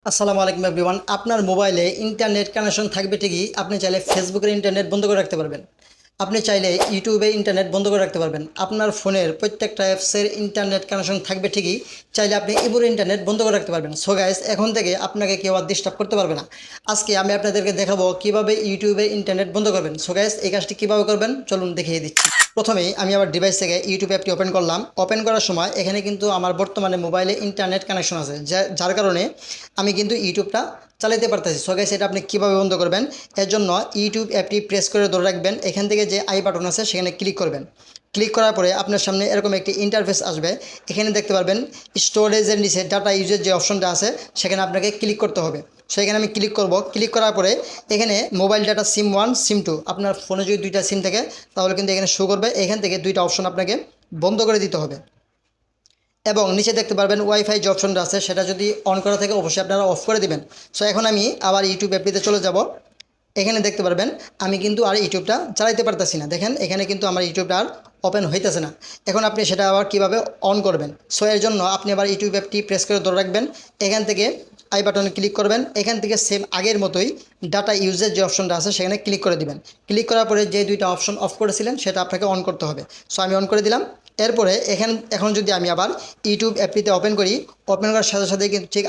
আসসালামু আলাইকুম এভরিওয়ান। আপনার মোবাইলে ইন্টারনেট কানেকশন থাকবে ঠিকই, আপনি চাইলে ফেসবুকের ইন্টারনেট বন্ধ করে রাখতে পারবেন। আপনি চাইলে ইউটিউবে ইন্টারনেট বন্ধ করে রাখতে পারবেন। আপনার ফোনের প্রত্যেকটা অ্যাপসের ইন্টারনেট কানেকশন থাকবে ঠিকই, চাইলে আপনি ইবুর ইন্টারনেট বন্ধ করে রাখতে পারবেন। সো গাইস, এখন থেকে আপনাকে কেউ আর ডিস্টার্ব করতে পারবে না। আজকে আমি আপনাদেরকে দেখাবো কিভাবে ইউটিউবে ইন্টারনেট বন্ধ করবেন। সো গাইস, এই কাজটি কীভাবে করবেন চলুন দেখিয়ে দিচ্ছি। প্রথমেই আমি আমার ডিভাইস থেকে ইউটিউব অ্যাপটি ওপেন করলাম। ওপেন করার সময় এখানে কিন্তু আমার বর্তমানে মোবাইলে ইন্টারনেট কানেকশন আছে, যার কারণে আমি কিন্তু ইউটিউবটা চালাতে পারতেছি। সো গাইস, এটা আপনি কীভাবে বন্ধ করবেন, এর জন্য ইউটিউব অ্যাপটি প্রেস করে ধরে রাখবেন। এখান থেকে যে আই বাটন আছে সেখানে ক্লিক করবেন। ক্লিক করার পরে আপনার সামনে এরকম একটি ইন্টারফেস আসবে। এখানে দেখতে পারবেন স্টোরেজের নিচে ডাটা ইউজের যে অপশনটা আছে সেখানে আপনাকে ক্লিক করতে হবে। সো এখানে আমি ক্লিক করব। ক্লিক করার পরে এখানে মোবাইল ডাটা সিম 1 সিম 2, আপনার ফোনে যদি দুইটা সিম থাকে তাহলে কিন্তু এখানে শো করবে। এখান থেকে দুইটা অপশন আপনাকে বন্ধ করে দিতে হবে। এবং নিচে দেখতে পারবেন ওয়াইফাই যে অপশনটা আছে সেটা যদি অন করা থাকে অবশ্যই আপনারা অফ করে দিবেন। সো এখন আমি আবার ইউটিউব অ্যাপটিতে চলে যাব। এখানে দেখতে পারবেন আমি কিন্তু আর ইউটিউবটা চালাইতে পারতেছি না। দেখেন এখানে কিন্তু আমার ইউটিউবটা আর ওপেন হইতেছে না। এখন আপনি সেটা আবার কিভাবে অন করবেন, সো এর জন্য আপনি আবার ইউটিউব অ্যাপটি প্রেস করে ধরে রাখবেন। এখান থেকে আই বাটনে ক্লিক করবেন। এখান থেকে সেম আগের মতোই ডাটা ইউজের যে অপশনটা আছে সেখানে ক্লিক করে দিবেন। ক্লিক করার পরে যে দুইটা অপশন অফ করেছিলেন সেটা আপনাকে অন করতে হবে। সো আমি অন করে দিলাম। এরপরে এখন যদি আমি আবার ইউটিউব অ্যাপটিতে ওপেন করি, ওপেন করার সাথে সাথে কিন্তু ঠিক